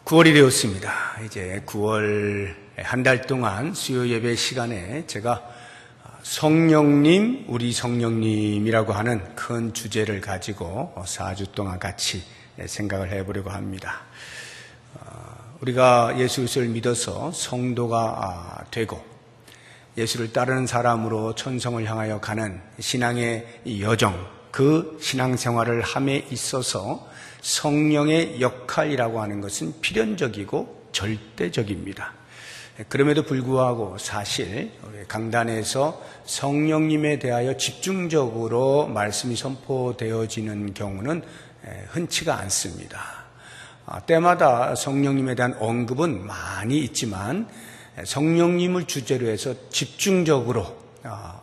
9월이 되었습니다. 이제 9월 한 달 동안 수요 예배 시간에 제가 성령님, 우리 성령님이라고 하는 큰 주제를 가지고 4주 동안 같이 생각을 해보려고 합니다. 우리가 예수 그리스도를 믿어서 성도가 되고 예수를 따르는 사람으로 천성을 향하여 가는 신앙의 여정, 그 신앙생활을 함에 있어서 성령의 역할이라고 하는 것은 필연적이고 절대적입니다. 그럼에도 불구하고 사실 강단에서 성령님에 대하여 집중적으로 말씀이 선포되어지는 경우는 흔치가 않습니다. 때마다 성령님에 대한 언급은 많이 있지만 성령님을 주제로 해서 집중적으로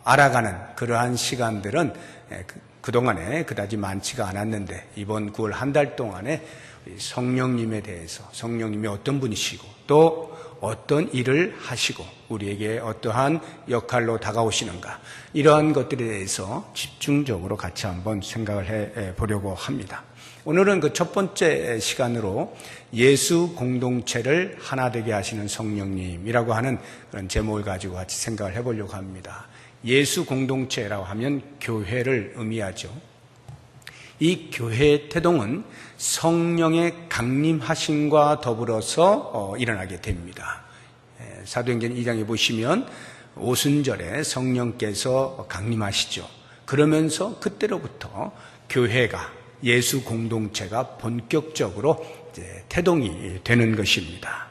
알아가는 그러한 시간들은 그동안에 그다지 많지가 않았는데 이번 9월 한 달 동안에 성령님에 대해서 성령님이 어떤 분이시고 또 어떤 일을 하시고 우리에게 어떠한 역할로 다가오시는가 이러한 것들에 대해서 집중적으로 같이 한번 생각을 해 보려고 합니다. 오늘은 그 첫 번째 시간으로 예수 공동체를 하나 되게 하시는 성령님이라고 하는 그런 제목을 가지고 같이 생각을 해보려고 합니다. 예수 공동체라고 하면 교회를 의미하죠. 이 교회의 태동은 성령의 강림하심과 더불어서 일어나게 됩니다. 사도행전 2장에 보시면 오순절에 성령께서 강림하시죠. 그러면서 그때로부터 교회가 예수 공동체가 본격적으로 이제 태동이 되는 것입니다.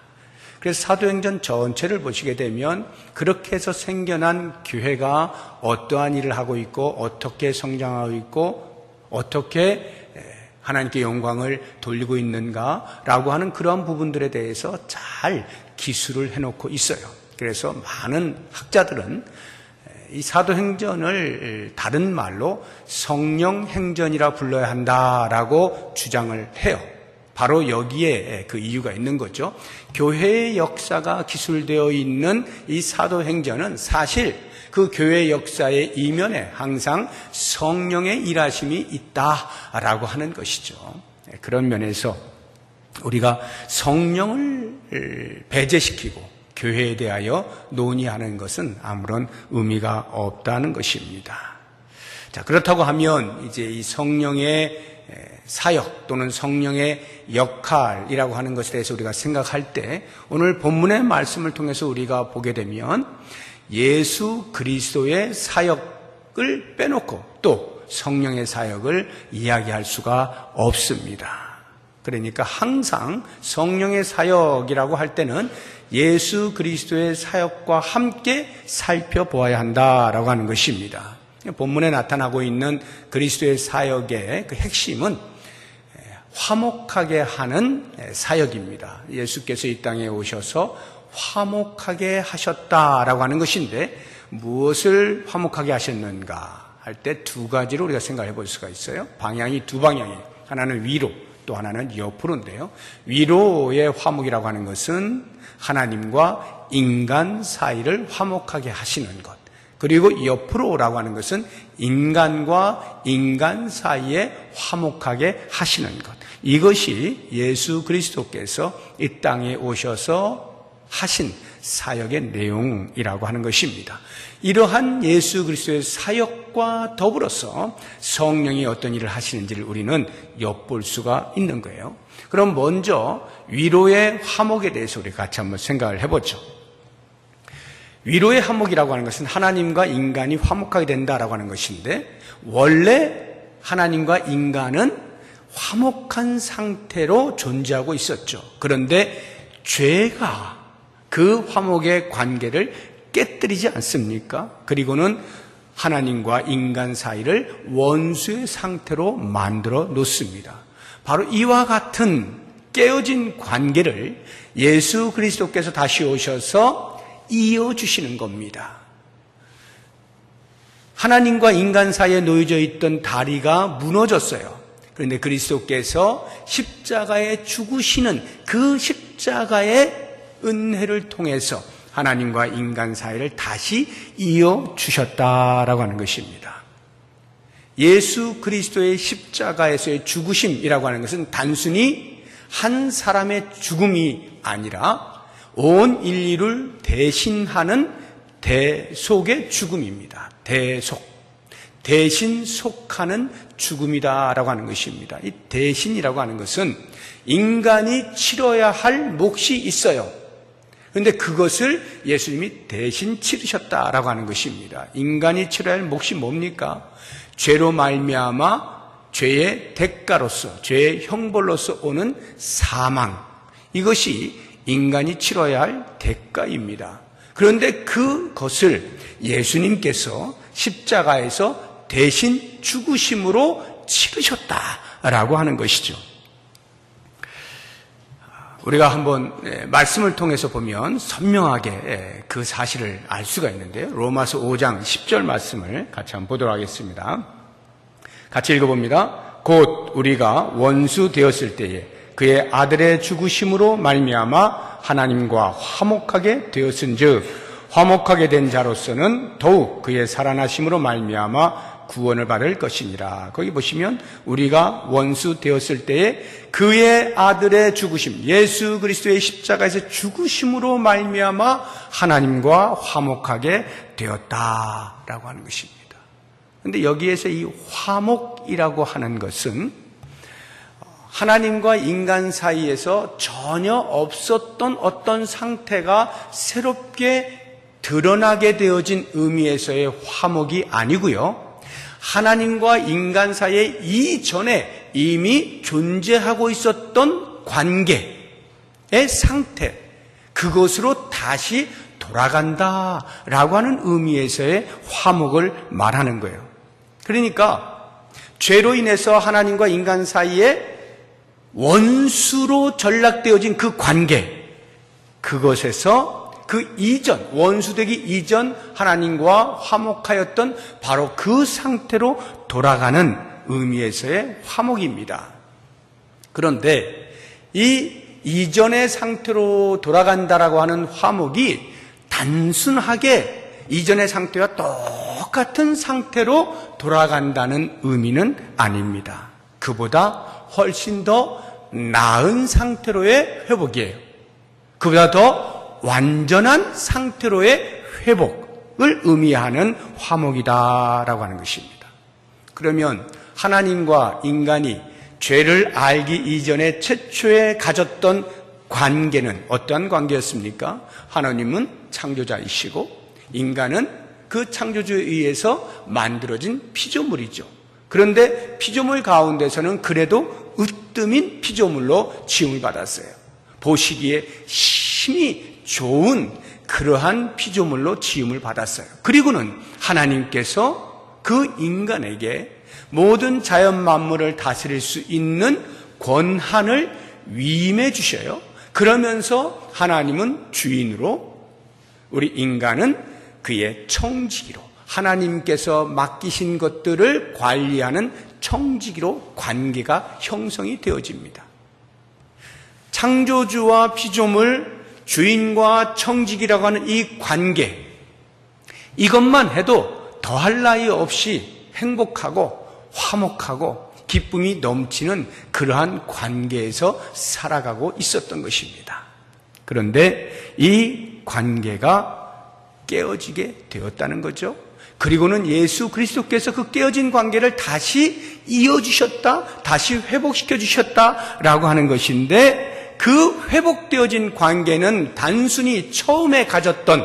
그래서 사도행전 전체를 보시게 되면 그렇게 해서 생겨난 교회가 어떠한 일을 하고 있고 어떻게 성장하고 있고 어떻게 하나님께 영광을 돌리고 있는가라고 하는 그러한 부분들에 대해서 잘 기술을 해놓고 있어요. 그래서 많은 학자들은 이 사도행전을 다른 말로 성령행전이라 불러야 한다라고 주장을 해요. 바로 여기에 그 이유가 있는 거죠. 교회의 역사가 기술되어 있는 이 사도행전은 사실 그 교회의 역사의 이면에 항상 성령의 일하심이 있다라고 하는 것이죠. 그런 면에서 우리가 성령을 배제시키고 교회에 대하여 논의하는 것은 아무런 의미가 없다는 것입니다. 자, 그렇다고 하면 이제 이 성령의 사역 또는 성령의 역할이라고 하는 것에 대해서 우리가 생각할 때 오늘 본문의 말씀을 통해서 우리가 보게 되면 예수 그리스도의 사역을 빼놓고 또 성령의 사역을 이야기할 수가 없습니다. 그러니까 항상 성령의 사역이라고 할 때는 예수 그리스도의 사역과 함께 살펴보아야 한다라고 하는 것입니다. 본문에 나타나고 있는 그리스도의 사역의 그 핵심은 화목하게 하는 사역입니다. 예수께서 이 땅에 오셔서 화목하게 하셨다라고 하는 것인데 무엇을 화목하게 하셨는가 할 때 두 가지로 우리가 생각해 볼 수가 있어요. 방향이 두 방향이에요. 하나는 위로 또 하나는 옆으로인데요. 위로의 화목이라고 하는 것은 하나님과 인간 사이를 화목하게 하시는 것. 그리고 옆으로라고 하는 것은 인간과 인간 사이에 화목하게 하시는 것. 이것이 예수 그리스도께서 이 땅에 오셔서 하신 사역의 내용이라고 하는 것입니다. 이러한 예수 그리스도의 사역과 더불어서 성령이 어떤 일을 하시는지를 우리는 엿볼 수가 있는 거예요. 그럼 먼저 위로의 화목에 대해서 우리 같이 한번 생각을 해보죠. 위로의 화목이라고 하는 것은 하나님과 인간이 화목하게 된다라고 하는 것인데 원래 하나님과 인간은 화목한 상태로 존재하고 있었죠. 그런데 죄가 그 화목의 관계를 깨뜨리지 않습니까? 그리고는 하나님과 인간 사이를 원수의 상태로 만들어 놓습니다. 바로 이와 같은 깨어진 관계를 예수 그리스도께서 다시 오셔서 이어주시는 겁니다. 하나님과 인간 사이에 놓여져 있던 다리가 무너졌어요. 그런데 그리스도께서 십자가에 죽으시는 그 십자가의 은혜를 통해서 하나님과 인간 사이를 다시 이어주셨다라고 하는 것입니다. 예수 그리스도의 십자가에서의 죽으심이라고 하는 것은 단순히 한 사람의 죽음이 아니라 온 인류를 대신하는 대속의 죽음입니다. 대신 속하는 죽음이다라고 하는 것입니다. 이 대신이라고 하는 것은 인간이 치러야 할 몫이 있어요. 그런데 그것을 예수님이 대신 치르셨다라고 하는 것입니다. 인간이 치러야 할 몫이 뭡니까? 죄로 말미암아 죄의 대가로서, 죄의 형벌로서 오는 사망, 이것이 인간이 치러야 할 대가입니다. 그런데 그것을 예수님께서 십자가에서 대신 죽으심으로 치르셨다라고 하는 것이죠. 우리가 한번 말씀을 통해서 보면 선명하게 그 사실을 알 수가 있는데요. 로마서 5장 10절 말씀을 같이 한번 보도록 하겠습니다. 같이 읽어봅니다. 곧 우리가 원수 되었을 때에 그의 아들의 죽으심으로 말미암아 하나님과 화목하게 되었은즉 화목하게 된 자로서는 더욱 그의 살아나심으로 말미암아 구원을 받을 것이니라. 거기 보시면 우리가 원수 되었을 때에 그의 아들의 죽으심, 예수 그리스도의 십자가에서 죽으심으로 말미암아 하나님과 화목하게 되었다라고 하는 것입니다. 그런데 여기에서 이 화목이라고 하는 것은 하나님과 인간 사이에서 전혀 없었던 어떤 상태가 새롭게 드러나게 되어진 의미에서의 화목이 아니고요. 하나님과 인간 사이에 이전에 이미 존재하고 있었던 관계의 상태, 그것으로 다시 돌아간다라고 하는 의미에서의 화목을 말하는 거예요. 그러니까 죄로 인해서 하나님과 인간 사이에 원수로 전락되어진 그 관계, 그것에서 그 이전, 원수되기 이전 하나님과 화목하였던 바로 그 상태로 돌아가는 의미에서의 화목입니다. 그런데 이 이전의 상태로 돌아간다라고 하는 화목이 단순하게 이전의 상태와 똑같은 상태로 돌아간다는 의미는 아닙니다. 그보다 훨씬 더 나은 상태로의 회복이에요. 그보다 더 완전한 상태로의 회복을 의미하는 화목이다라고 하는 것입니다. 그러면 하나님과 인간이 죄를 알기 이전에 최초에 가졌던 관계는 어떠한 관계였습니까? 하나님은 창조자이시고 인간은 그 창조주에 의해서 만들어진 피조물이죠. 그런데 피조물 가운데서는 그래도 으뜸인 피조물로 지음을 받았어요. 보시기에 심히 좋은 그러한 피조물로 지음을 받았어요. 그리고는 하나님께서 그 인간에게 모든 자연 만물을 다스릴 수 있는 권한을 위임해 주셔요. 그러면서 하나님은 주인으로, 우리 인간은 그의 청지기로, 하나님께서 맡기신 것들을 관리하는 청지기로 관계가 형성이 되어집니다. 창조주와 피조물, 주인과 청지기라고 하는 이 관계, 이것만 해도 더할 나위 없이 행복하고 화목하고 기쁨이 넘치는 그러한 관계에서 살아가고 있었던 것입니다. 그런데 이 관계가 깨어지게 되었다는 거죠. 그리고는 예수 그리스도께서 그 깨어진 관계를 다시 이어주셨다, 다시 회복시켜 주셨다라고 하는 것인데, 그 회복되어진 관계는 단순히 처음에 가졌던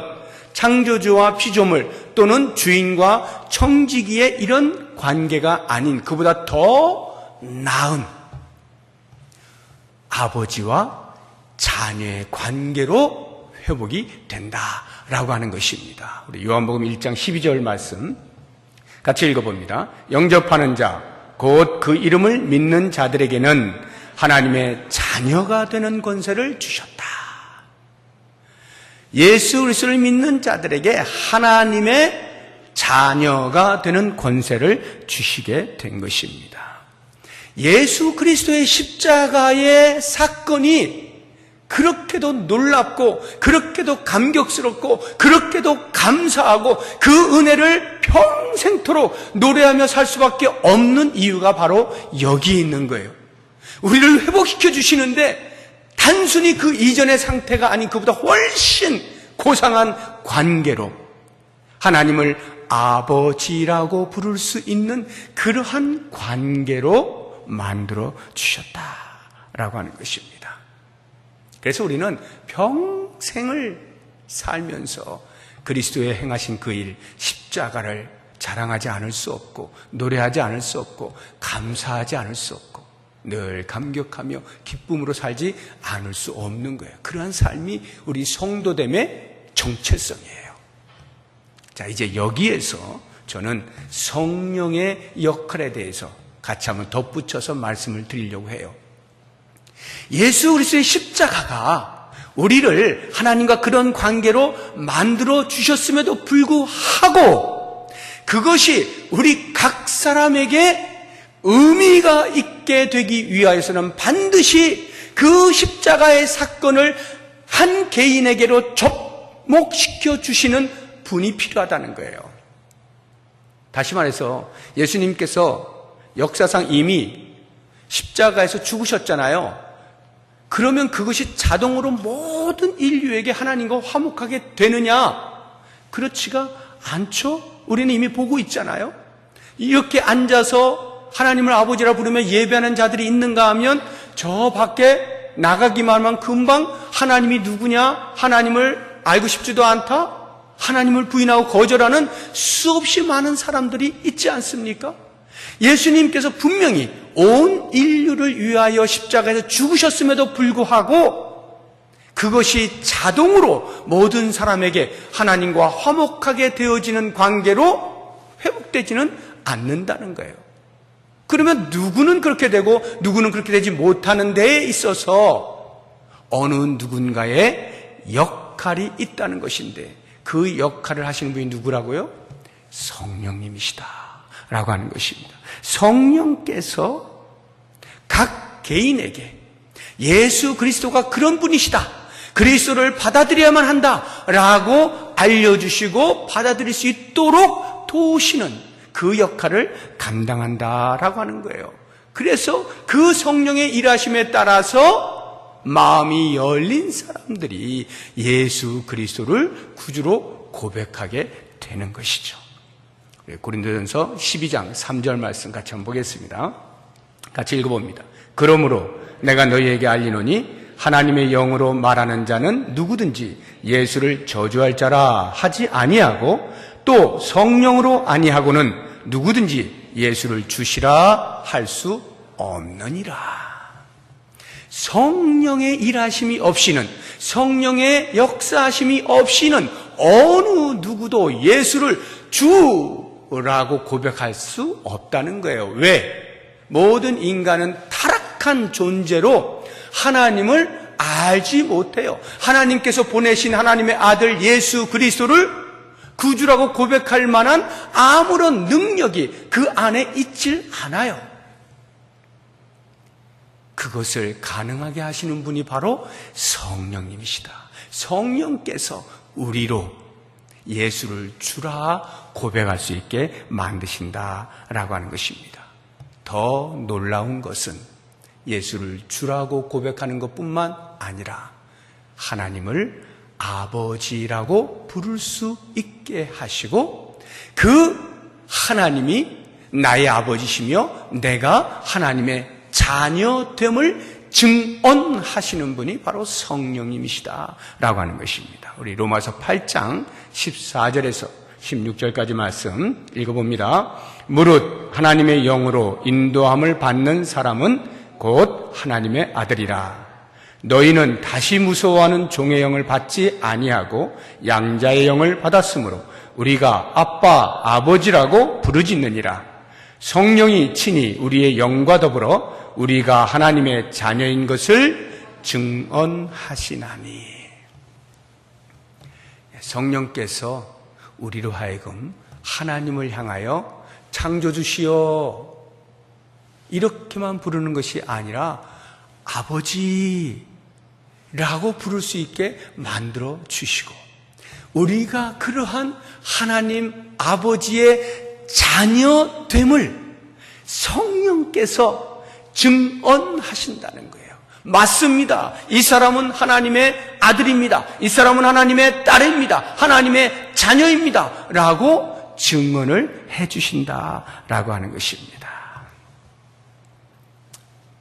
창조주와 피조물 또는 주인과 청지기의 이런 관계가 아닌 그보다 더 나은 아버지와 자녀의 관계로 회복이 된다라고 하는 것입니다. 우리 요한복음 1장 12절 말씀 같이 읽어봅니다. 영접하는 자, 곧 그 이름을 믿는 자들에게는 하나님의 자녀가 되는 권세를 주셨다. 예수 그리스도를 믿는 자들에게 하나님의 자녀가 되는 권세를 주시게 된 것입니다. 예수 그리스도의 십자가의 사건이 그렇게도 놀랍고 그렇게도 감격스럽고 그렇게도 감사하고 그 은혜를 평생토록 노래하며 살 수밖에 없는 이유가 바로 여기 있는 거예요. 우리를 회복시켜 주시는데 단순히 그 이전의 상태가 아닌 그보다 훨씬 고상한 관계로 하나님을 아버지라고 부를 수 있는 그러한 관계로 만들어 주셨다라고 하는 것입니다. 그래서 우리는 평생을 살면서 그리스도의 행하신 그 일, 십자가를 자랑하지 않을 수 없고 노래하지 않을 수 없고 감사하지 않을 수 없고 늘 감격하며 기쁨으로 살지 않을 수 없는 거예요. 그러한 삶이 우리 성도됨의 정체성이에요. 자, 이제 여기에서 저는 성령의 역할에 대해서 같이 한번 덧붙여서 말씀을 드리려고 해요. 예수 그리스도의 십자가가 우리를 하나님과 그런 관계로 만들어 주셨음에도 불구하고 그것이 우리 각 사람에게 의미가 있게 되기 위하여서는 반드시 그 십자가의 사건을 한 개인에게로 접목시켜 주시는 분이 필요하다는 거예요. 다시 말해서 예수님께서 역사상 이미 십자가에서 죽으셨잖아요. 그러면 그것이 자동으로 모든 인류에게 하나님과 화목하게 되느냐? 그렇지가 않죠? 우리는 이미 보고 있잖아요. 이렇게 앉아서 하나님을 아버지라 부르며 예배하는 자들이 있는가 하면 저 밖에 나가기만 하면 금방 하나님이 누구냐? 하나님을 알고 싶지도 않다? 하나님을 부인하고 거절하는 수없이 많은 사람들이 있지 않습니까? 예수님께서 분명히 온 인류를 위하여 십자가에서 죽으셨음에도 불구하고 그것이 자동으로 모든 사람에게 하나님과 화목하게 되어지는 관계로 회복되지는 않는다는 거예요. 그러면 누구는 그렇게 되고 누구는 그렇게 되지 못하는 데에 있어서 어느 누군가의 역할이 있다는 것인데 그 역할을 하시는 분이 누구라고요? 성령님이시다 라고 하는 것입니다. 성령께서 각 개인에게 예수 그리스도가 그런 분이시다, 그리스도를 받아들여야만 한다라고 알려주시고 받아들일 수 있도록 도우시는 그 역할을 감당한다라고 하는 거예요. 그래서 그 성령의 일하심에 따라서 마음이 열린 사람들이 예수 그리스도를 구주로 고백하게 되는 것이죠. 고린도전서 12장 3절 말씀 같이 한번 보겠습니다. 같이 읽어봅니다. 그러므로 내가 너희에게 알리노니 하나님의 영으로 말하는 자는 누구든지 예수를 저주할 자라 하지 아니하고 또 성령으로 아니하고는 누구든지 예수를 주시라 할 수 없느니라. 성령의 일하심이 없이는, 성령의 역사하심이 없이는 어느 누구도 예수를 주라고 고백할 수 없다는 거예요. 왜? 모든 인간은 타락한 존재로 하나님을 알지 못해요. 하나님께서 보내신 하나님의 아들 예수 그리스도를 구주라고 고백할 만한 아무런 능력이 그 안에 있질 않아요. 그것을 가능하게 하시는 분이 바로 성령님이시다. 성령께서 우리로 예수를 주라 고백할 수 있게 만드신다라고 하는 것입니다. 더 놀라운 것은 예수를 주라고 고백하는 것뿐만 아니라 하나님을 아버지라고 부를 수 있게 하시고 그 하나님이 나의 아버지시며 내가 하나님의 자녀됨을 증언하시는 분이 바로 성령님이시다라고 하는 것입니다. 우리 로마서 8장 14절에서 16절까지 말씀 읽어봅니다. 무릇 하나님의 영으로 인도함을 받는 사람은 곧 하나님의 아들이라. 너희는 다시 무서워하는 종의 영을 받지 아니하고 양자의 영을 받았으므로 우리가 아빠, 아버지라고 부르짖느니라. 성령이 친히 우리의 영과 더불어 우리가 하나님의 자녀인 것을 증언하시나니. 성령께서 우리로 하여금 하나님을 향하여 창조주시여 이렇게만 부르는 것이 아니라 아버지라고 부를 수 있게 만들어 주시고 우리가 그러한 하나님 아버지의 자녀됨을 성령께서 증언하신다는 거예요. 맞습니다. 이 사람은 하나님의 아들입니다. 이 사람은 하나님의 딸입니다. 하나님의 자녀입니다. 라고 증언을 해주신다라고 하는 것입니다.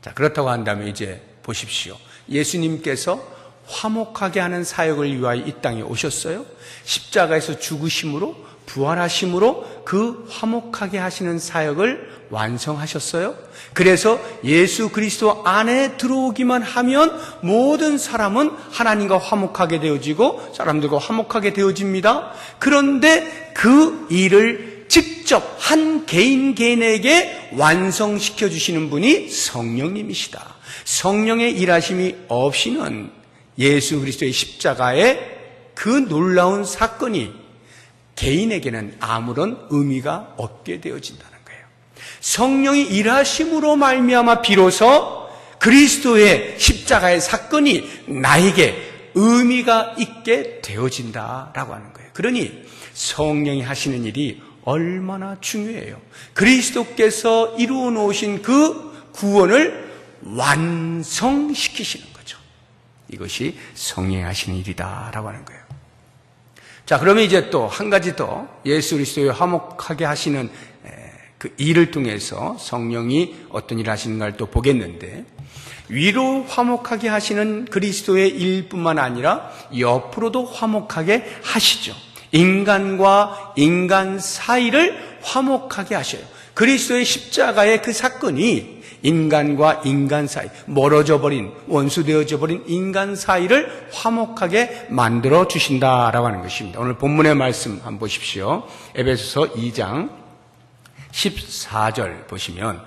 자, 그렇다고 한다면 이제 보십시오. 예수님께서 화목하게 하는 사역을 위하여 이 땅에 오셨어요. 십자가에서 죽으심으로 부활하심으로 그 화목하게 하시는 사역을 완성하셨어요. 그래서 예수 그리스도 안에 들어오기만 하면 모든 사람은 하나님과 화목하게 되어지고 사람들과 화목하게 되어집니다. 그런데 그 일을 직접 한 개인 개인에게 완성시켜 주시는 분이 성령님이시다. 성령의 일하심이 없이는 예수 그리스도의 십자가의 그 놀라운 사건이 개인에게는 아무런 의미가 없게 되어진다는 거예요. 성령이 일하심으로 말미암아 비로소 그리스도의 십자가의 사건이 나에게 의미가 있게 되어진다라고 하는 거예요. 그러니 성령이 하시는 일이 얼마나 중요해요. 그리스도께서 이루어 놓으신 그 구원을 완성시키시는 거죠. 이것이 성령이 하시는 일이다라고 하는 거예요. 자, 그러면 이제 또 한 가지 더 예수 그리스도의 화목하게 하시는 그 일을 통해서 성령이 어떤 일을 하시는가를 또 보겠는데, 위로 화목하게 하시는 그리스도의 일뿐만 아니라 옆으로도 화목하게 하시죠. 인간과 인간 사이를 화목하게 하셔요. 그리스도의 십자가의 그 사건이 인간과 인간 사이, 멀어져 버린, 원수되어져 버린 인간 사이를 화목하게 만들어 주신다라고 하는 것입니다. 오늘 본문의 말씀 한번 보십시오. 에베소서 2장 14절 보시면,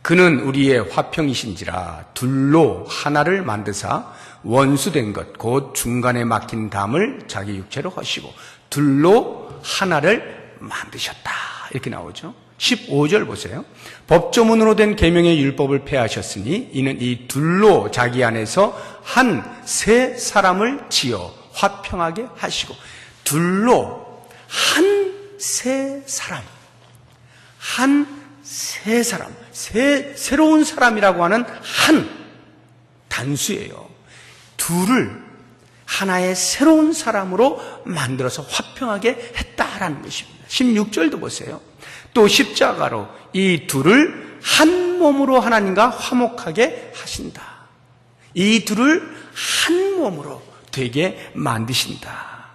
그는 우리의 화평이신지라 둘로 하나를 만드사 원수된 것 곧 중간에 막힌 담을 자기 육체로 하시고 둘로 하나를 만드셨다, 이렇게 나오죠. 15절 보세요. 법조문으로 된 계명의 율법을 폐하셨으니 이는 이 둘로 자기 안에서 한 세 사람을 지어 화평하게 하시고, 둘로 한 세 사람, 한 세 사람, 새로운 사람이라고 하는 한 단수예요. 둘을 하나의 새로운 사람으로 만들어서 화평하게 했다라는 것입니다. 16절도 보세요. 또 십자가로 이 둘을 한 몸으로 하나님과 화목하게 하신다. 이 둘을 한 몸으로 되게 만드신다.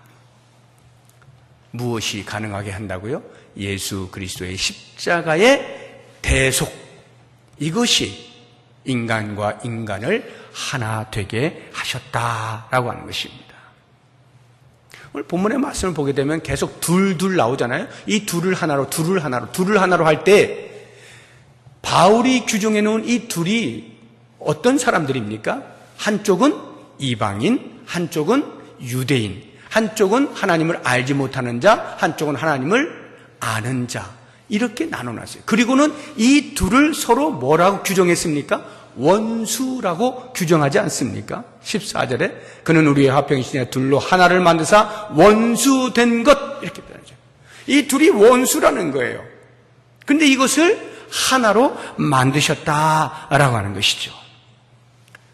무엇이 가능하게 한다고요? 예수 그리스도의 십자가의 대속, 이것이 인간과 인간을 하나 되게 하셨다라고 하는 것입니다. 오늘 본문의 말씀을 보게 되면 계속 둘 나오잖아요. 이 둘을 하나로 할 때 바울이 규정해 놓은 이 둘이 어떤 사람들입니까? 한쪽은 이방인, 한쪽은 유대인, 한쪽은 하나님을 알지 못하는 자, 한쪽은 하나님을 아는 자, 이렇게 나눠놨어요. 그리고는 이 둘을 서로 뭐라고 규정했습니까? 원수라고 규정하지 않습니까? 14절에 그는 우리의 화평이시니라 둘로 하나를 만드사 원수된 것, 이렇게 표현하죠. 이 둘이 원수라는 거예요. 근데 이것을 하나로 만드셨다라고 하는 것이죠.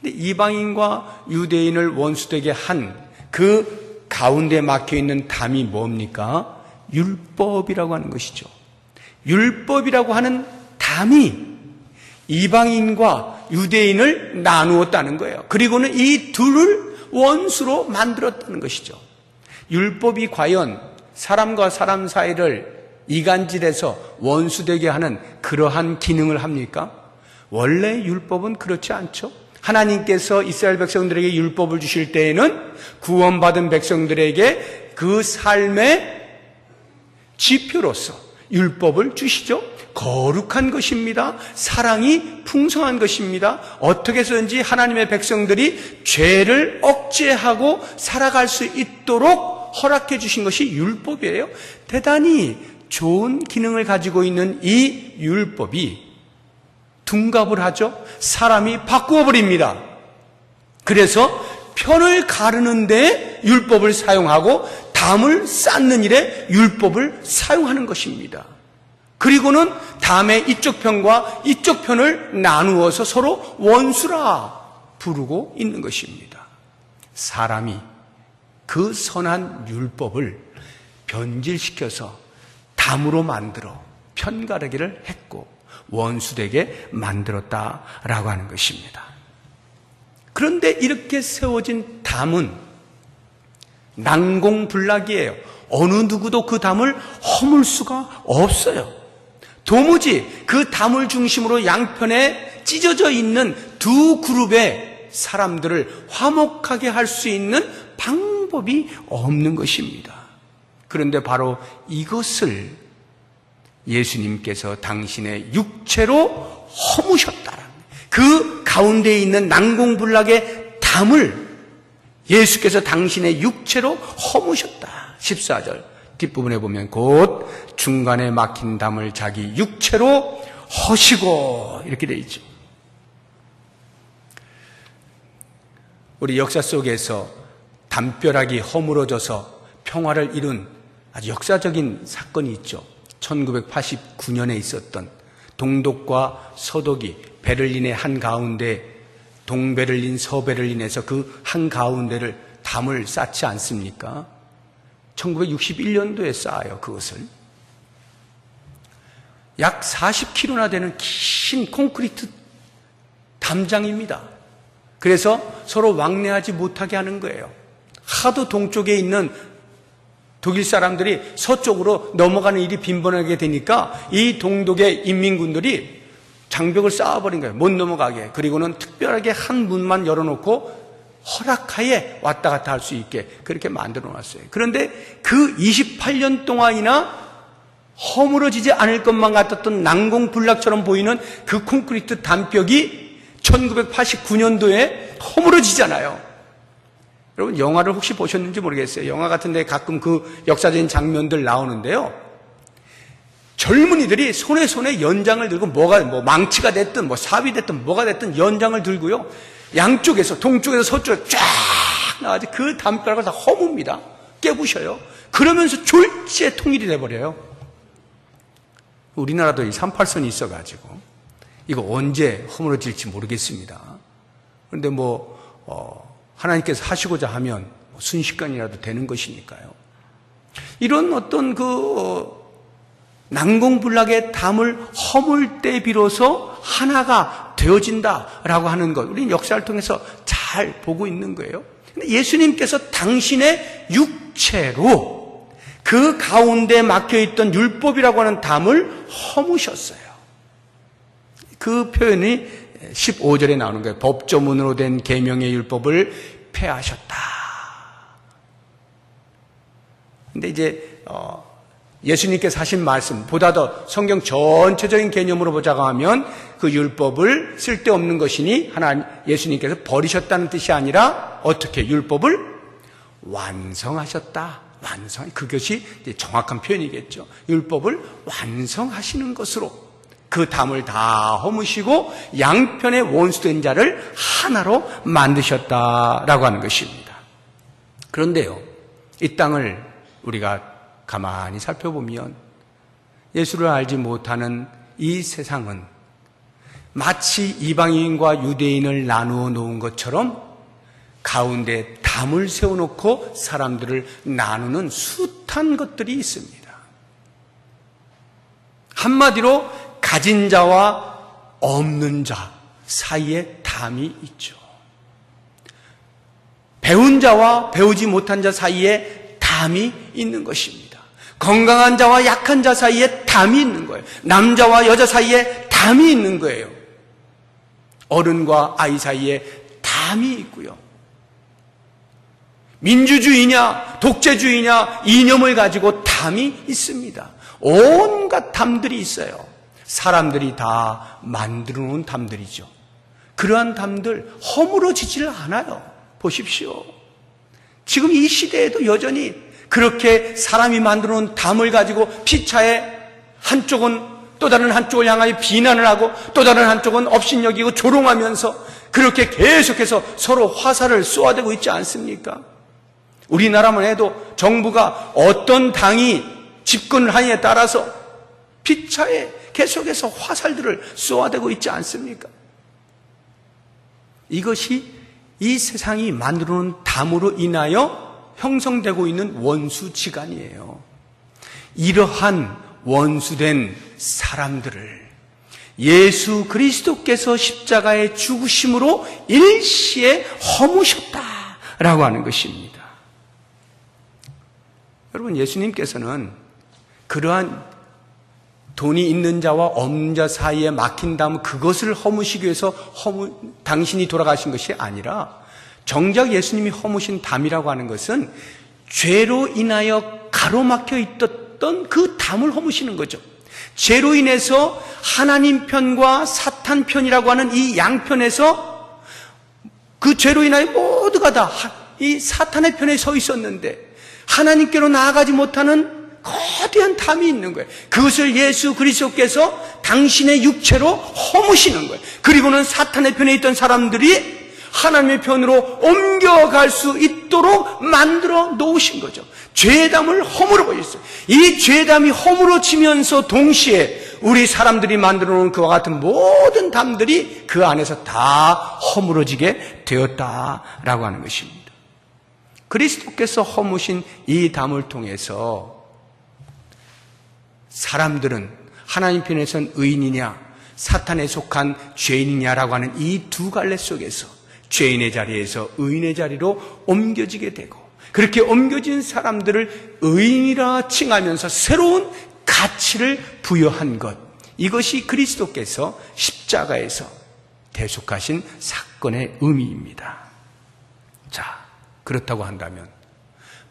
근데 이방인과 유대인을 원수되게 한 그 가운데 막혀있는 담이 뭡니까? 율법이라고 하는 것이죠. 율법이라고 하는 담이 이방인과 유대인을 나누었다는 거예요. 그리고는 이 둘을 원수로 만들었다는 것이죠. 율법이 과연 사람과 사람 사이를 이간질해서 원수되게 하는 그러한 기능을 합니까? 원래 율법은 그렇지 않죠. 하나님께서 이스라엘 백성들에게 율법을 주실 때에는 구원받은 백성들에게 그 삶의 지표로서 율법을 주시죠. 거룩한 것입니다. 사랑이 풍성한 것입니다. 어떻게 해서든지 하나님의 백성들이 죄를 억제하고 살아갈 수 있도록 허락해 주신 것이 율법이에요. 대단히 좋은 기능을 가지고 있는 이 율법이 둔갑을 하죠. 사람이 바꾸어 버립니다. 그래서 편을 가르는 데 율법을 사용하고 담을 쌓는 일에 율법을 사용하는 것입니다. 그리고는 다음에 이쪽 편과 이쪽 편을 나누어서 서로 원수라 부르고 있는 것입니다. 사람이 그 선한 율법을 변질시켜서 담으로 만들어 편가르기를 했고 원수되게 만들었다라고 하는 것입니다. 그런데 이렇게 세워진 담은 난공불락이에요. 어느 누구도 그 담을 허물 수가 없어요. 도무지 그 담을 중심으로 양편에 찢어져 있는 두 그룹의 사람들을 화목하게 할 수 있는 방법이 없는 것입니다. 그런데 바로 이것을 예수님께서 당신의 육체로 허무셨다라는, 그 가운데 있는 난공불락의 담을 예수께서 당신의 육체로 허무셨다. 14절 뒷부분에 보면 곧 중간에 막힌 담을 자기 육체로 허시고 이렇게 되어 있죠. 우리 역사 속에서 담벼락이 허물어져서 평화를 이룬 아주 역사적인 사건이 있죠. 1989년에 있었던 동독과 서독이 베를린의 한가운데, 동베를린, 서베를린에서 그 한가운데를 담을 쌓지 않습니까? 1961년도에 쌓아요, 그것을. 약 40km나 되는 긴 콘크리트 담장입니다. 그래서 서로 왕래하지 못하게 하는 거예요. 하도 동쪽에 있는 독일 사람들이 서쪽으로 넘어가는 일이 빈번하게 되니까 이 동독의 인민군들이 장벽을 쌓아버린 거예요. 못 넘어가게. 그리고는 특별하게 한 문만 열어놓고 허락하에 왔다 갔다 할 수 있게 그렇게 만들어 놨어요. 그런데 그 28년 동안이나 허물어지지 않을 것만 같았던 난공불락처럼 보이는 그 콘크리트 담벽이 1989년도에 허물어지잖아요. 여러분 영화를 혹시 보셨는지 모르겠어요. 영화 같은 데 가끔 그 역사적인 장면들 나오는데요. 젊은이들이 손에 연장을 들고 뭐 망치가 됐든 뭐 삽이 됐든 뭐가 됐든 연장을 들고요. 양쪽에서 동쪽에서 서쪽에 쫙 나와서 그 담벼락을 다 허뭅니다. 깨부셔요. 그러면서 졸지에 통일이 돼버려요. 우리나라도 이 38선이 있어가지고 이거 언제 허물어질지 모르겠습니다. 그런데 하나님께서 하시고자 하면 순식간이라도 되는 것이니까요. 이런 어떤 난공불락의 담을 허물 때 비로소 하나가 되어진다라고 하는 것, 우리는 역사를 통해서 잘 보고 있는 거예요. 근데 예수님께서 당신의 육체로 그 가운데 막혀있던 율법이라고 하는 담을 허무셨어요. 그 표현이 15절에 나오는 거예요. 법조문으로 된 계명의 율법을 폐하셨다. 근데 이제 예수님께서 하신 말씀보다 더 성경 전체적인 개념으로 보자고 하면 그 율법을 쓸데없는 것이니 예수님께서 버리셨다는 뜻이 아니라 어떻게 율법을 완성하셨다. 그것이 이제 정확한 표현이겠죠. 율법을 완성하시는 것으로 그 담을 다 허무시고 양편의 원수된 자를 하나로 만드셨다라고 하는 것입니다. 그런데요, 이 땅을 우리가 가만히 살펴보면 예수를 알지 못하는 이 세상은 마치 이방인과 유대인을 나누어 놓은 것처럼 가운데 담을 세워놓고 사람들을 나누는 숱한 것들이 있습니다. 한마디로 가진 자와 없는 자 사이에 담이 있죠. 배운 자와 배우지 못한 자 사이에 담이 있는 것입니다. 건강한 자와 약한 자 사이에 담이 있는 거예요. 남자와 여자 사이에 담이 있는 거예요. 어른과 아이 사이에 담이 있고요. 민주주의냐 독재주의냐 이념을 가지고 담이 있습니다. 온갖 담들이 있어요. 사람들이 다 만들어 놓은 담들이죠. 그러한 담들 허물어지질 않아요. 보십시오. 지금 이 시대에도 여전히 그렇게 사람이 만들어 놓은 담을 가지고 피차에 한쪽은 또 다른 한쪽을 향하여 비난을 하고 또 다른 한쪽은 업신여기고 조롱하면서 그렇게 계속해서 서로 화살을 쏘아대고 있지 않습니까? 우리나라만 해도 정부가 어떤 당이 집권을 하느냐에 따라서 피차에 계속해서 화살들을 쏘아대고 있지 않습니까? 이것이 이 세상이 만들어놓은 담으로 인하여 형성되고 있는 원수지간이에요. 이러한 원수된 사람들을 예수 그리스도께서 십자가의 죽으심으로 일시에 허무셨다라고 하는 것입니다. 여러분, 예수님께서는 그러한 돈이 있는 자와 없는 자 사이에 막힌 담, 그것을 허무시기 위해서 당신이 돌아가신 것이 아니라, 정작 예수님이 허무신 담이라고 하는 것은 죄로 인하여 가로막혀 있었던 그 담을 허무시는 거죠. 죄로 인해서 하나님 편과 사탄 편이라고 하는 이 양편에서 그 죄로 인하여 모두가 다 이 사탄의 편에 서 있었는데 하나님께로 나아가지 못하는 거대한 담이 있는 거예요. 그것을 예수 그리스도께서 당신의 육체로 허무시는 거예요. 그리고는 사탄의 편에 있던 사람들이 하나님의 편으로 옮겨갈 수 있도록 만들어 놓으신 거죠. 죄담을 허물어 버렸어요. 이 죄담이 허물어지면서 동시에 우리 사람들이 만들어 놓은 그와 같은 모든 담들이 그 안에서 다 허물어지게 되었다라고 하는 것입니다. 그리스도께서 허무신 이 담을 통해서 사람들은 하나님 편에선 의인이냐 사탄에 속한 죄인이냐라고 하는 이 두 갈래 속에서 죄인의 자리에서 의인의 자리로 옮겨지게 되고, 그렇게 옮겨진 사람들을 의인이라 칭하면서 새로운 가치를 부여한 것, 이것이 그리스도께서 십자가에서 대속하신 사건의 의미입니다. 자, 그렇다고 한다면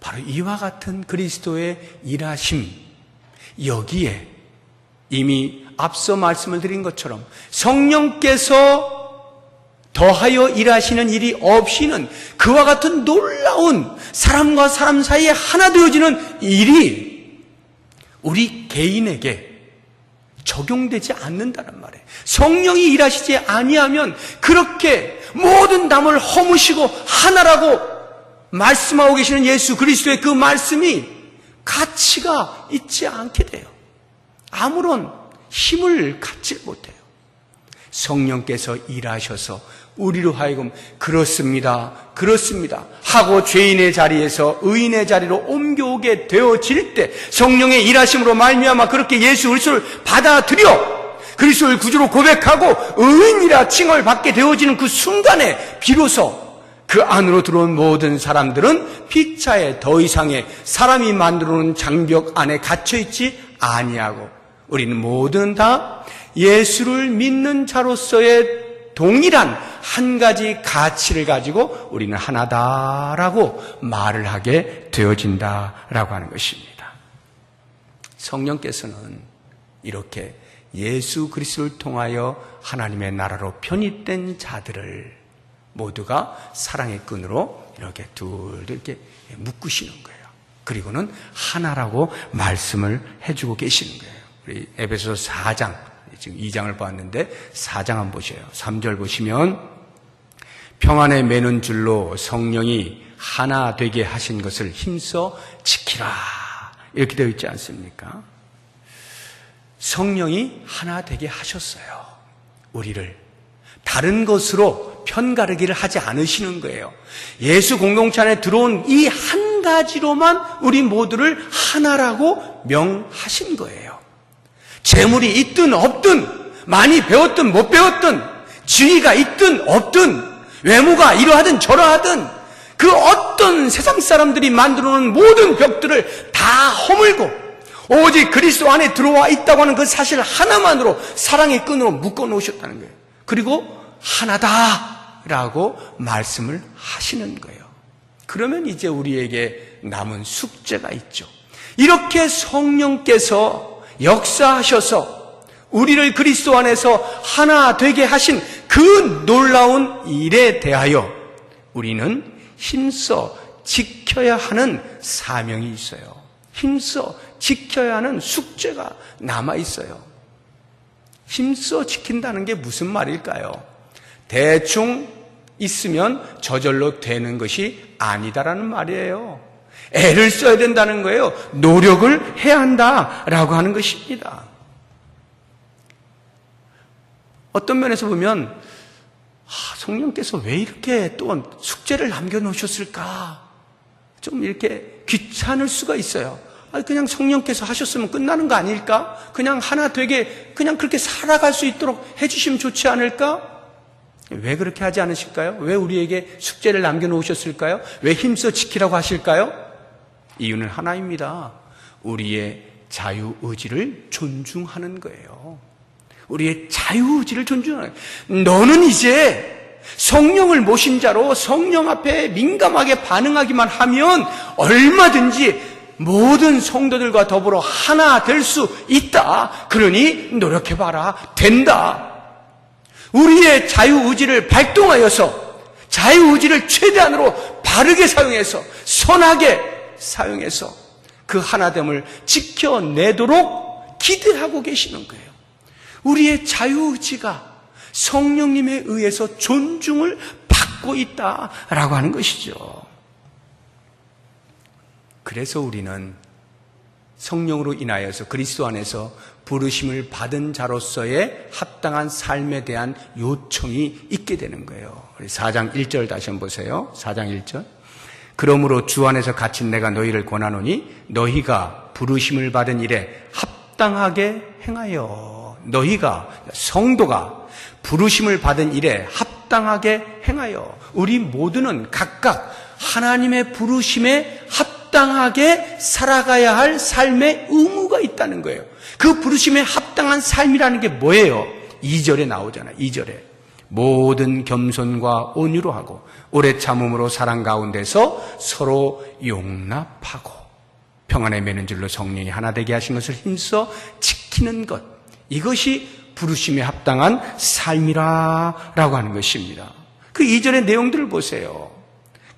바로 이와 같은 그리스도의 일하심, 여기에 이미 앞서 말씀을 드린 것처럼 성령께서 더하여 일하시는 일이 없이는 그와 같은 놀라운 사람과 사람 사이에 하나 되어지는 일이 우리 개인에게 적용되지 않는다는 말이에요. 성령이 일하시지 아니하면 그렇게 모든 담을 허무시고 하나라고 말씀하고 계시는 예수 그리스도의 그 말씀이 가치가 있지 않게 돼요. 아무런 힘을 갖지 못해요. 성령께서 일하셔서 우리로 하여금 그렇습니다 하고 죄인의 자리에서 의인의 자리로 옮겨오게 되어질 때, 성령의 일하심으로 말미암아 그렇게 예수 그리스도를 받아들여 그리스도를 구주로 고백하고 의인이라 칭을 받게 되어지는 그 순간에 비로소 그 안으로 들어온 모든 사람들은 피차에 더 이상의 사람이 만들어놓은 장벽 안에 갇혀있지 아니하고, 우리는 모든 다 예수를 믿는 자로서의 동일한 한 가지 가치를 가지고 우리는 하나다라고 말을 하게 되어진다라고 하는 것입니다. 성령께서는 이렇게 예수 그리스도를 통하여 하나님의 나라로 편입된 자들을 모두가 사랑의 끈으로 이렇게 둘둘 이렇게 묶으시는 거예요. 그리고는 하나라고 말씀을 해주고 계시는 거예요. 우리 에베소서 4장, 지금 2장을 봤는데 4장 한번 보세요. 3절 보시면 평안에 매는 줄로 성령이 하나 되게 하신 것을 힘써 지키라, 이렇게 되어 있지 않습니까? 성령이 하나 되게 하셨어요. 우리를 다른 것으로 편가르기를 하지 않으시는 거예요. 예수 공동체 안에 들어온 이 한 가지로만 우리 모두를 하나라고 명하신 거예요. 재물이 있든 없든, 많이 배웠든 못 배웠든, 지위가 있든 없든, 외모가 이러하든 저러하든, 그 어떤 세상 사람들이 만들어놓은 모든 벽들을 다 허물고 오직 그리스도 안에 들어와 있다고 하는 그 사실 하나만으로 사랑의 끈으로 묶어놓으셨다는 거예요. 그리고 하나다라고 말씀을 하시는 거예요. 그러면 이제 우리에게 남은 숙제가 있죠. 이렇게 성령께서 역사하셔서 우리를 그리스도 안에서 하나 되게 하신 그 놀라운 일에 대하여 우리는 힘써 지켜야 하는 사명이 있어요. 힘써 지켜야 하는 숙제가 남아 있어요. 힘써 지킨다는 게 무슨 말일까요? 대충 있으면 저절로 되는 것이 아니다라는 말이에요. 애를 써야 된다는 거예요. 노력을 해야 한다라고 하는 것입니다. 어떤 면에서 보면 성령께서 왜 이렇게 또 숙제를 남겨놓으셨을까? 좀 이렇게 귀찮을 수가 있어요. 그냥 성령께서 하셨으면 끝나는 거 아닐까? 그냥 하나 되게 그냥 그렇게 살아갈 수 있도록 해주시면 좋지 않을까? 왜 그렇게 하지 않으실까요? 왜 우리에게 숙제를 남겨놓으셨을까요? 왜 힘써 지키라고 하실까요? 이유는 하나입니다. 우리의 자유의지를 존중하는 거예요. 우리의 자유의지를 존중하는 거예요. 너는 이제 성령을 모신 자로 성령 앞에 민감하게 반응하기만 하면 얼마든지 모든 성도들과 더불어 하나 될 수 있다. 그러니 노력해봐라. 된다. 우리의 자유의지를 발동하여서 자유의지를 최대한으로 바르게 사용해서 선하게 사용해서 그 하나됨을 지켜내도록 기대하고 계시는 거예요. 우리의 자유의지가 성령님에 의해서 존중을 받고 있다라고 하는 것이죠. 그래서 우리는 성령으로 인하여서 그리스도 안에서 부르심을 받은 자로서의 합당한 삶에 대한 요청이 있게 되는 거예요. 우리 4장 1절 다시 한번 보세요. 4장 1절. 그러므로 주 안에서 갇힌 내가 너희를 권하노니 너희가 부르심을 받은 일에 합당하게 행하여. 너희가 성도가 부르심을 받은 일에 합당하게 행하여. 우리 모두는 각각 하나님의 부르심에 합당하게 살아가야 할 삶의 의무가 있다는 거예요. 그 부르심에 합당한 삶이라는 게 뭐예요? 2절에 나오잖아요. 2절에 모든 겸손과 온유로 하고 오래 참음으로 사랑 가운데서 서로 용납하고 평안에 매는 줄로 성령이 하나 되게 하신 것을 힘써 지키는 것, 이것이 부르심에 합당한 삶이라고 하는 것입니다. 그 2절의 내용들을 보세요.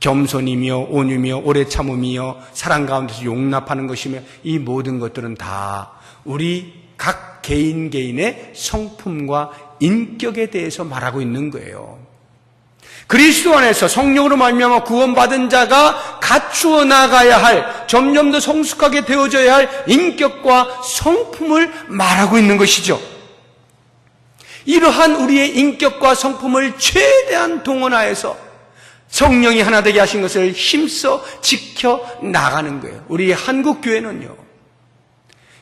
겸손이며 온유며 오래 참음이며 사랑 가운데서 용납하는 것이며 이 모든 것들은 다 우리 각 개인의 성품과 인격에 대해서 말하고 있는 거예요. 그리스도 안에서 성령으로 말미암아 구원받은 자가 갖추어 나가야 할, 점점 더 성숙하게 되어져야 할 인격과 성품을 말하고 있는 것이죠. 이러한 우리의 인격과 성품을 최대한 동원하여서 성령이 하나 되게 하신 것을 힘써 지켜나가는 거예요. 우리 한국교회는요,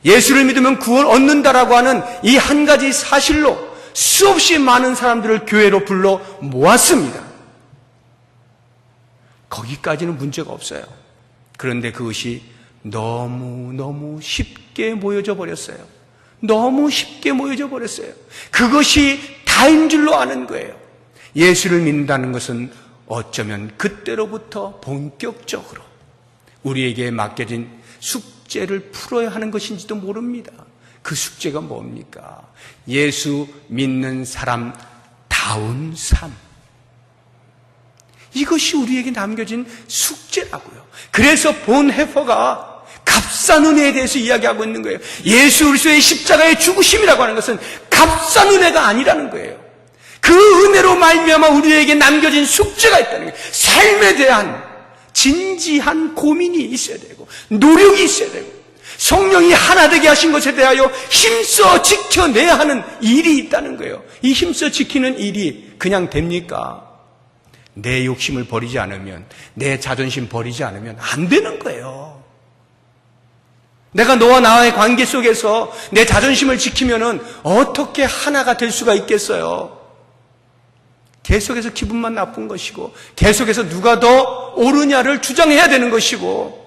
예수를 믿으면 구원 얻는다라고 하는 이 한 가지 사실로 수없이 많은 사람들을 교회로 불러 모았습니다. 거기까지는 문제가 없어요. 그런데 그것이 너무 쉽게 모여져 버렸어요. 너무 쉽게 모여져 버렸어요. 그것이 다인 줄로 아는 거예요. 예수를 믿는다는 것은 어쩌면 그때로부터 본격적으로 우리에게 맡겨진 숙제를 풀어야 하는 것인지도 모릅니다. 그 숙제가 뭡니까? 예수 믿는 사람다운 삶. 이것이 우리에게 남겨진 숙제라고요. 그래서 본헤퍼가 값싼 은혜에 대해서 이야기하고 있는 거예요. 예수 그리스도의 십자가의 죽으심이라고 하는 것은 값싼 은혜가 아니라는 거예요. 그 은혜로 말미암아 우리에게 남겨진 숙제가 있다는 거예요. 삶에 대한 진지한 고민이 있어야 되고 노력이 있어야 되고 성령이 하나 되게 하신 것에 대하여 힘써 지켜내야 하는 일이 있다는 거예요. 이 힘써 지키는 일이 그냥 됩니까? 내 욕심을 버리지 않으면, 내 자존심 버리지 않으면 안 되는 거예요. 내가 너와 나의 관계 속에서 내 자존심을 지키면은 어떻게 하나가 될 수가 있겠어요? 계속해서 기분만 나쁜 것이고 계속해서 누가 더 옳으냐를 주장해야 되는 것이고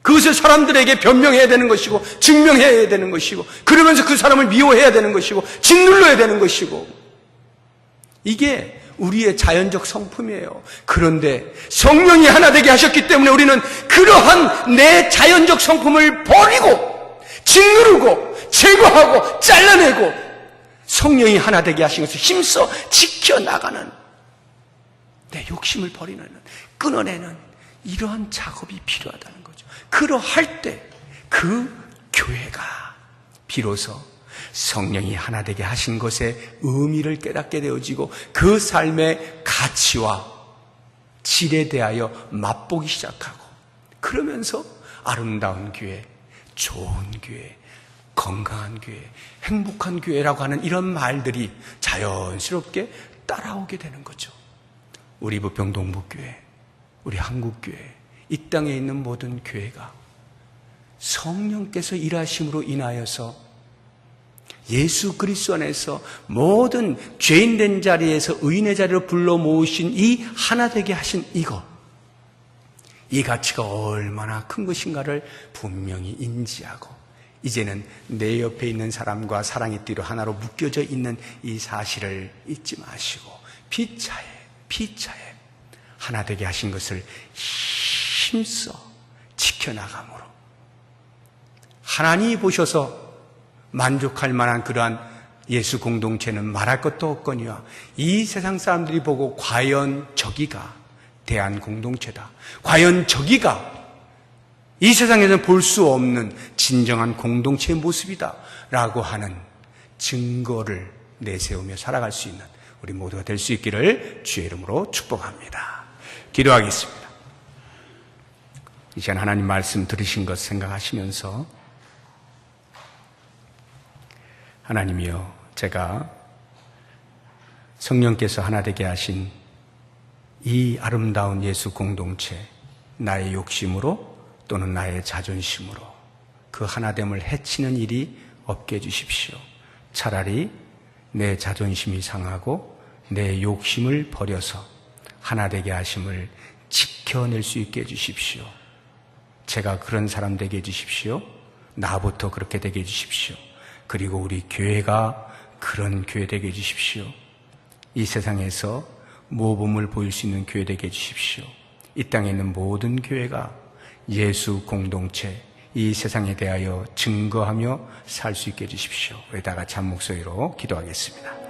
그것을 사람들에게 변명해야 되는 것이고 증명해야 되는 것이고 그러면서 그 사람을 미워해야 되는 것이고 짓눌러야 되는 것이고 이게 우리의 자연적 성품이에요. 그런데 성령이 하나 되게 하셨기 때문에 우리는 그러한 내 자연적 성품을 버리고 짓누르고 제거하고 잘라내고 성령이 하나 되게 하신 것을 힘써 지켜나가는, 내 욕심을 버리는, 끊어내는 이러한 작업이 필요하다는 거죠. 그러할 때 그 교회가 비로소 성령이 하나 되게 하신 것의 의미를 깨닫게 되어지고 그 삶의 가치와 질에 대하여 맛보기 시작하고 그러면서 아름다운 교회, 좋은 교회, 건강한 교회, 행복한 교회라고 하는 이런 말들이 자연스럽게 따라오게 되는 거죠. 우리 부평동북교회, 우리 한국교회, 이 땅에 있는 모든 교회가 성령께서 일하심으로 인하여서 예수 그리스도 안에서 모든 죄인된 자리에서 의인의 자리로 불러 모으신 이 하나 되게 하신 이것, 이 가치가 얼마나 큰 것인가를 분명히 인지하고 이제는 내 옆에 있는 사람과 사랑의 띠로 하나로 묶여져 있는 이 사실을 잊지 마시고 피차에 하나 되게 하신 것을 힘써 지켜나감으로 하나님이 보셔서 만족할 만한 그러한 예수 공동체는 말할 것도 없거니와 이 세상 사람들이 보고 과연 저기가 대한 공동체다, 과연 저기가 이 세상에서는 볼 수 없는 진정한 공동체의 모습이다 라고 하는 증거를 내세우며 살아갈 수 있는 우리 모두가 될 수 있기를 주의 이름으로 축복합니다. 기도하겠습니다. 이 시간 하나님 말씀 들으신 것 생각하시면서 하나님이여, 제가 성령께서 하나 되게 하신 이 아름다운 예수 공동체, 나의 욕심으로 또는 나의 자존심으로 그 하나됨을 해치는 일이 없게 해주십시오. 차라리 내 자존심이 상하고 내 욕심을 버려서 하나 되게 하심을 지켜낼 수 있게 해주십시오. 제가 그런 사람 되게 해주십시오. 나부터 그렇게 되게 해주십시오. 그리고 우리 교회가 그런 교회 되게 해주십시오. 이 세상에서 모범을 보일 수 있는 교회 되게 해주십시오. 이 땅에 있는 모든 교회가 예수 공동체, 이 세상에 대하여 증거하며 살 수 있게 해주십시오. 우리 다 같이 한 목소리로 기도하겠습니다.